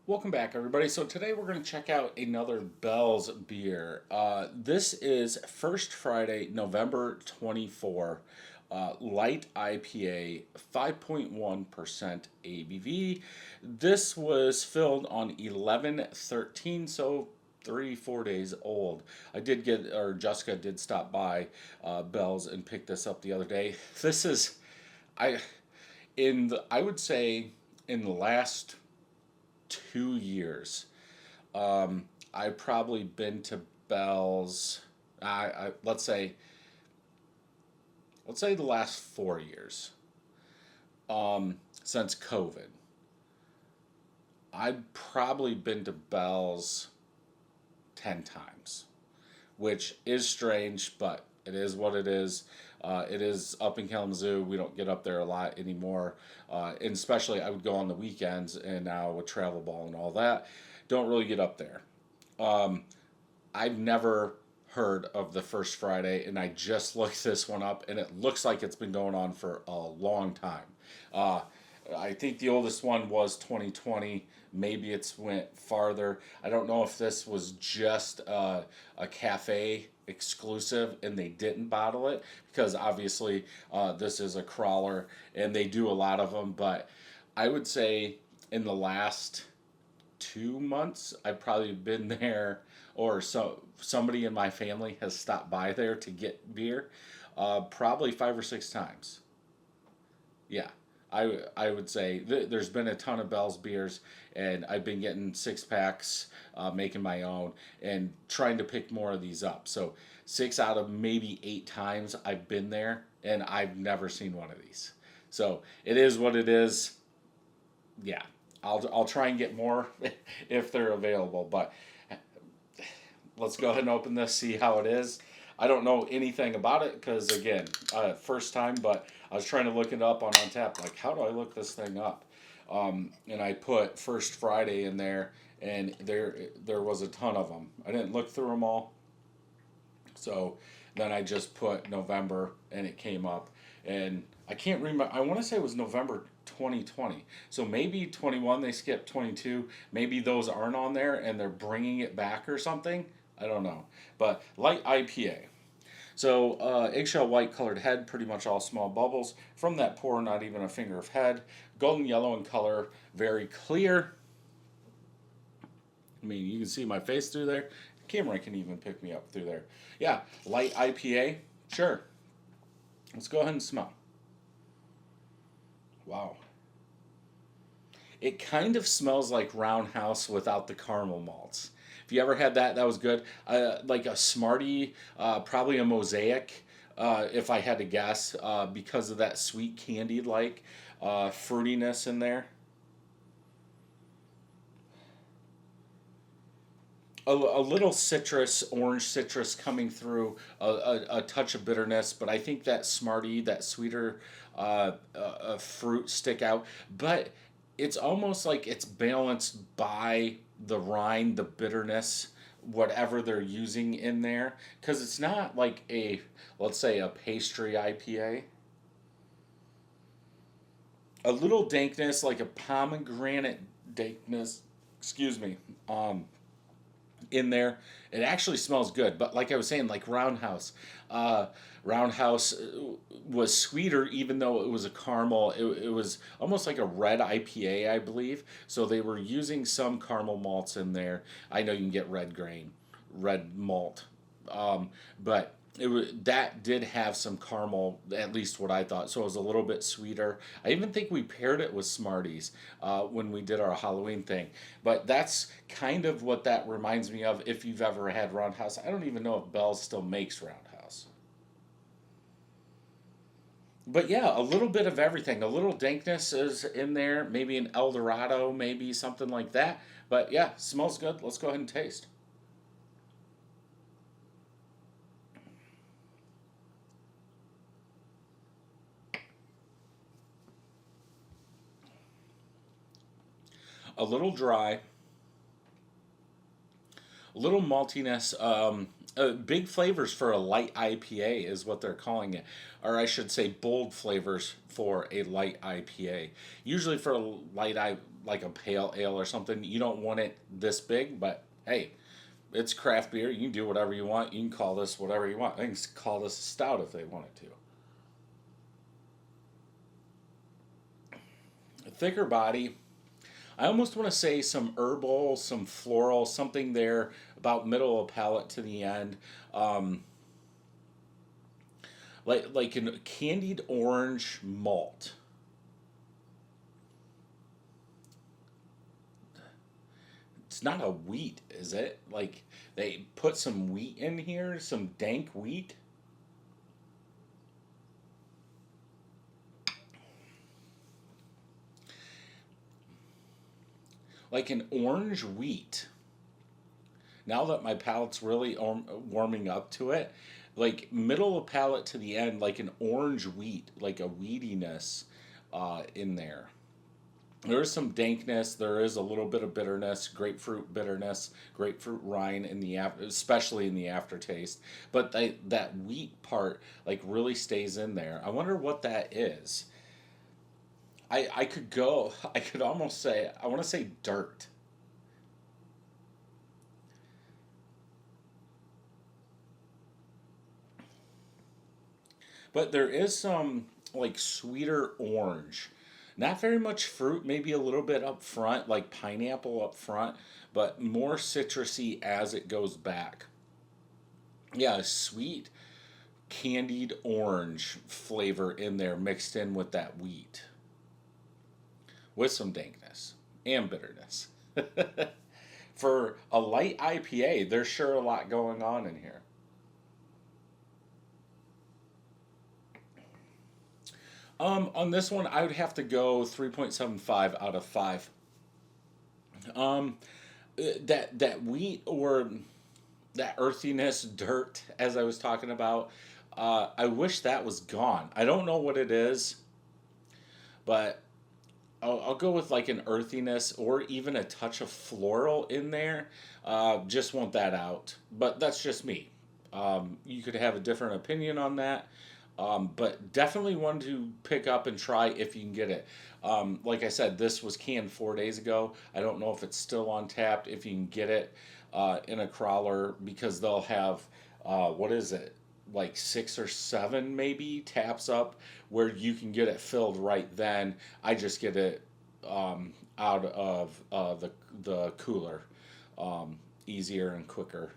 Welcome back, everybody. So today we're going to check out another Bell's beer. This is First Friday, November 24, light IPA, 5.1% ABV. This was filled on 11/13, so 3-4 days old. Jessica did stop by Bell's and pick this up the other day. This is, I, I would say, in the last 2 years. I've probably been to Bell's. Let's say the last 4 years. Since COVID, I've probably been to Bell's 10 times, which is strange, but it is what it is. It is up in Kalamazoo. We don't get up there a lot anymore. And especially, I would go on the weekends, and now with travel ball and all that, don't really get up there. Um, I've never heard of the First Friday, and I just looked this one up, and it looks like it's been going on for a long time. Uh, I think the oldest one was 2020. Maybe it's went farther. I don't know if this was just a cafe exclusive and they didn't bottle it because obviously this is a crawler and they do a lot of them. But I would say in the last 2 months, I've probably been there, or somebody in my family has stopped by there to get beer, probably 5 or 6 times. Yeah, I would say there's been a ton of Bell's beers, and I've been getting 6 packs, making my own, and trying to pick more of these up. So 6 out of maybe 8 times I've been there, and I've never seen one of these. So it is what it is. Yeah, I'll try and get more if they're available, but let's go ahead and open this, see how it is. I don't know anything about it because, again, first time, but I was trying to look it up on Untappd. Like, how do I look this thing up? And I put First Friday in there, and there was a ton of them. I didn't look through them all, so then I just put November, and it came up. And I can't remember. I want to say it was November 2020. So maybe 21 they skipped 22. Maybe those aren't on there, and they're bringing it back or something. I don't know. But light IPA. So eggshell white colored head, pretty much all small bubbles. From that pour, not even a finger of head. Golden yellow in color, very clear. I mean, you can see my face through there. The camera can even pick me up through there. Yeah, light IPA, sure. Let's go ahead and smell. Wow. It kind of smells like Roundhouse without the caramel malts. If you ever had that, that was good. Like a Smartie, probably a Mosaic, if I had to guess, because of that sweet candied like fruitiness in there. A little citrus, orange citrus coming through, a touch of bitterness, but I think that Smartie, that sweeter fruit stick out. But it's almost like it's balanced by the rind, the bitterness, whatever they're using in there. Because it's not like let's say, a pastry IPA. A little dankness, like a pomegranate dankness, excuse me, in there. It actually smells good, but like I was saying, like Roundhouse. Roundhouse was sweeter, even though it was a caramel. It was almost like a red IPA, I believe. So they were using some caramel malts in there. I know you can get red grain, red malt, but that did have some caramel, at least what I thought. So it was a little bit sweeter. I even think we paired it with Smarties when we did our Halloween thing. But that's kind of what that reminds me of. If you've ever had Roundhouse, I don't even know if Bell's still makes Roundhouse. But yeah, a little bit of everything. A little dankness is in there. Maybe an El Dorado, maybe something like that. But yeah, smells good. Let's go ahead and taste. A little dry, a little maltiness. Big flavors for a light IPA is what they're calling it, or I should say, bold flavors for a light IPA. Usually for a like a pale ale or something. You don't want it this big, but hey, it's craft beer. You can do whatever you want. You can call this whatever you want. They can call this a stout if they wanted to. A thicker body. I almost want to say some herbal, some floral, something there about middle of palate to the end. Um, like a candied orange malt. It's not a wheat, is it? Like they put some wheat in here, some dank wheat. Like an orange wheat. Now that my palate's really warming up to it, like middle of palate to the end, like an orange wheat, like a weediness in there. There is some dankness. There is a little bit of bitterness, grapefruit rind in the especially in the aftertaste. But that wheat part like really stays in there. I wonder what that is. I could go. I could almost say. I want to say dirt. But there is some like sweeter orange. Not very much fruit, maybe a little bit up front, like pineapple up front, but more citrusy as it goes back. Yeah, sweet candied orange flavor in there mixed in with that wheat with some dankness and bitterness. For a light IPA, there's sure a lot going on in here. On this one, I would have to go 3.75 out of 5. Um, that wheat or that earthiness, dirt, as I was talking about, I wish that was gone. I don't know what it is, but I'll go with like an earthiness or even a touch of floral in there. Just want that out. But that's just me. You could have a different opinion on that. But definitely one to pick up and try if you can get it. Like I said, this was canned 4 days ago. I don't know if it's still on tapped, if you can get it in a crawler, because they'll have, what is it, like 6 or 7 maybe taps up where you can get it filled right then. I just get it out of the cooler, easier and quicker.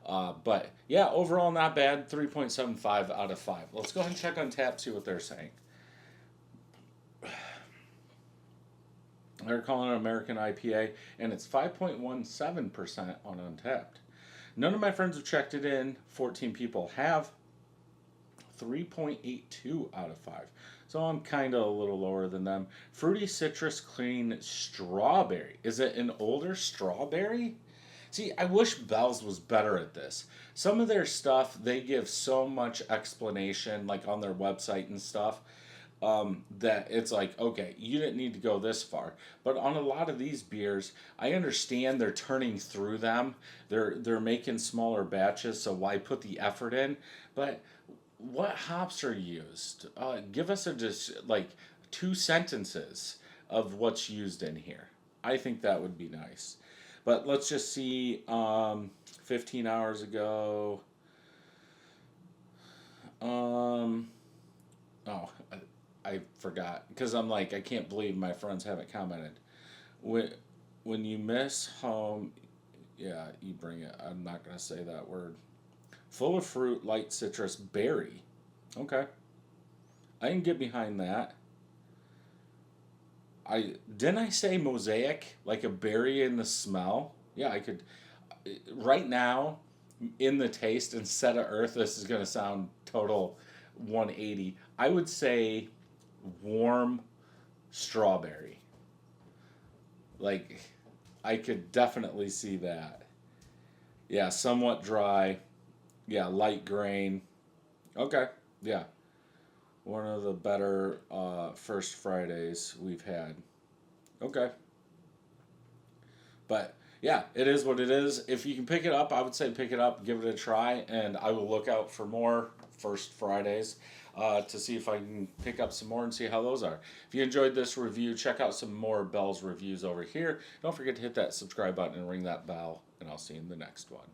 But yeah, overall not bad. 3.75 out of 5. Let's go ahead and check on tap, see what they're saying. They're calling it American IPA, and it's 5.17% on Untapped. None of my friends have checked it in. 14 people have. 3.82 out of 5. So I'm kind of a little lower than them. Fruity citrus clean strawberry. Is it an older strawberry? See, I wish Bell's was better at this. Some of their stuff, they give so much explanation, like on their website and stuff, that it's like, okay, you didn't need to go this far. But on a lot of these beers, I understand they're turning through them. They're making smaller batches, so why put the effort in? But what hops are used? Give us a just like 2 sentences of what's used in here. I think that would be nice. But let's just see. 15 hours ago. Um, oh, I forgot because I'm like I can't believe my friends haven't commented. When when you miss home, yeah, you bring it. I'm not gonna say that word. Full of fruit, light citrus, berry. Okay, I can get behind that. I didn't I say mosaic like a berry in the smell. Yeah, I could. Right now, in the taste instead of earth, this is gonna sound total 180. I would say warm strawberry. Like, I could definitely see that. Yeah, somewhat dry. Yeah, light grain. Okay. Yeah, one of the better first Fridays we've had. Okay. But yeah, it is what it is. If you can pick it up, I would say pick it up, give it a try, and I will look out for more first Fridays. to see if I can pick up some more and see how those are. If you enjoyed this review, check out some more Bell's reviews over here. Don't forget to hit that subscribe button and ring that bell, and I'll see you in the next one.